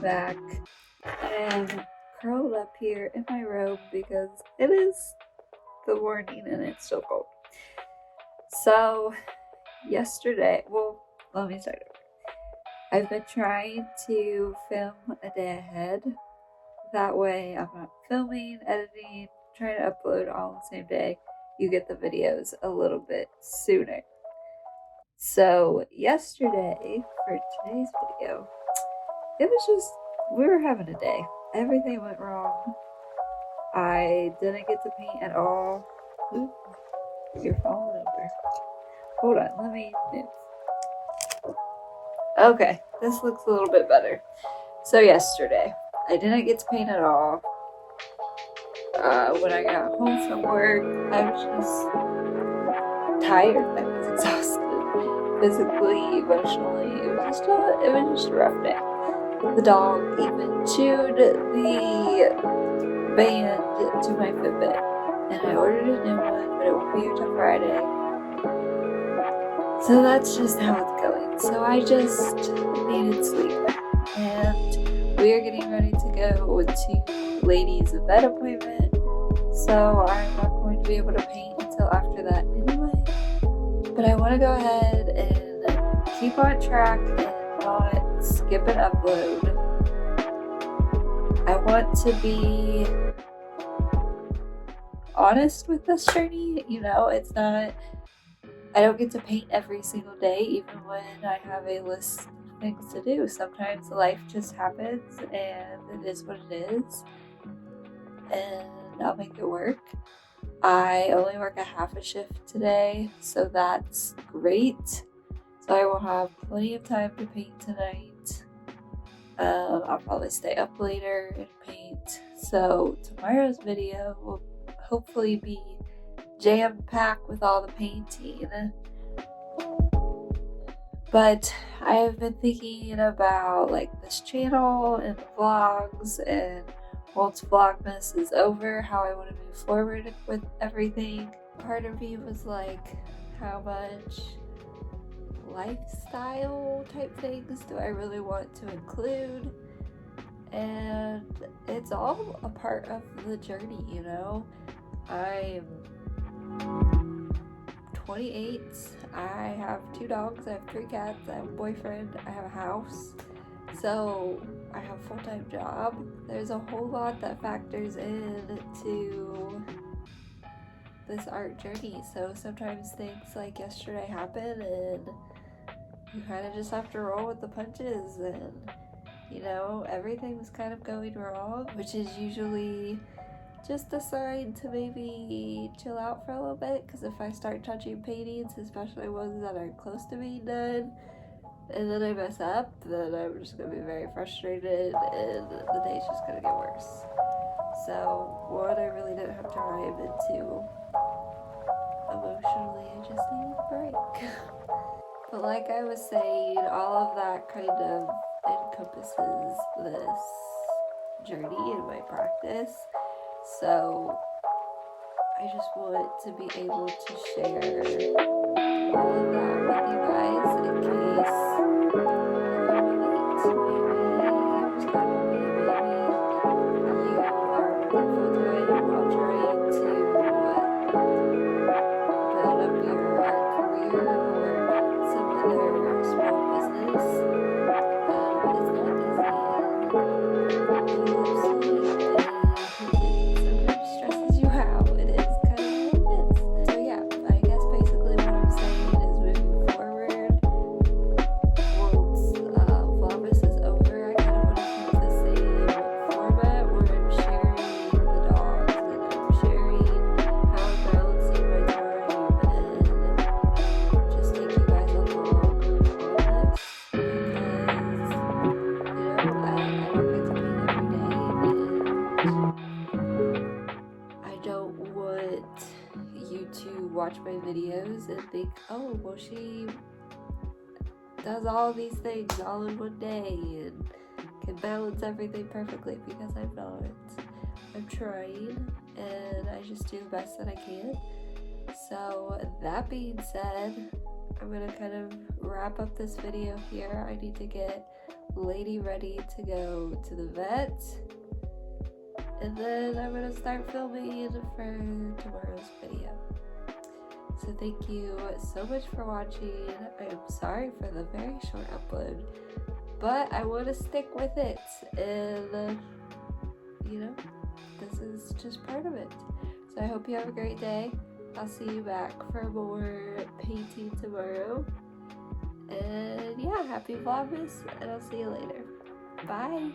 back and curled up here in my robe because it is the morning and it's still cold. So yesterday, let me start over. I've been trying to film a day ahead. That way I'm not filming, editing, trying to upload all on the same day. You get the videos a little bit sooner. So yesterday, for today's video, it was just, we were having a day. Everything went wrong. I didn't get to paint at all. Ooh, you're falling over. Hold on, let me move. Okay, this looks a little bit better. So yesterday, I didn't get to paint at all. When I got home from work, I was just tired. I was exhausted, physically, emotionally. It was just a rough day. The dog even chewed the band to my Fitbit, and I ordered a new one, but it won't be here till Friday. So that's just how it's going. So I just needed sleep, and we are getting ready to go to Lady's vet appointment. So I'm not going to be able to paint until after that anyway. But I want to go ahead and keep on track and not skip an upload. I want to be honest with this journey. You know, it's not, I don't get to paint every single day, even when I have a list of things to do. Sometimes life just happens and it is what it is, and I'll make it work. I only work a half a shift today, so that's great. So I will have plenty of time to paint tonight. I'll probably stay up later and paint. So tomorrow's video will hopefully be jam-packed with all the painting. But I have been thinking about like this channel and the vlogs, and once Vlogmas is over, how I want to move forward with everything. Part of me was like, how much lifestyle type things do I really want to include? And it's all a part of the journey, you know. I'm 28, I have 2 dogs, I have 3 cats, I have a boyfriend, I have a house, so I have a full-time job. There's a whole lot that factors into this art journey, so sometimes things like yesterday happen and you kind of just have to roll with the punches, and you know, everything was kind of going wrong, which is usually just a sign to maybe chill out for a little bit, because if I start touching paintings, especially ones that are close to being done, and then I mess up, then I'm just going to be very frustrated and the day's just going to get worse. So, one, I really didn't have time, and 2, emotionally, I just needed a break. But like I was saying, all of that kind of encompasses this journey and my practice. So I just want to be able to share all of that with you guys in case you can relate. Maybe you're stuck with me, maybe you are working full-time while trying to build up your art career or some other small business. It's not easy, and you lose sleep, and sometimes stresses you out. It is kind of what it is. So yeah, I guess basically what I'm saying is, moving forward, once Vlogmas is over, I kind of want to keep the same format where I'm sharing the dogs and I'm sharing how I'm balancing my time, and just take you guys along on this, because you know, I don't get to paint every day, and I don't want you to watch my videos and think, oh, well, she does all these things all in one day and can balance everything perfectly, because I'm not. I'm trying, and I just do the best that I can. So that being said, I'm gonna kind of wrap up this video here. I need to get Lady ready to go to the vet. And then I'm gonna start filming for tomorrow's video. So thank you so much for watching. I am sorry for the very short upload, but I want to stick with it, and you know, this is just part of it. So I hope you have a great day. I'll see you back for more painting tomorrow. And yeah, happy Vlogmas, and I'll see you later. Bye!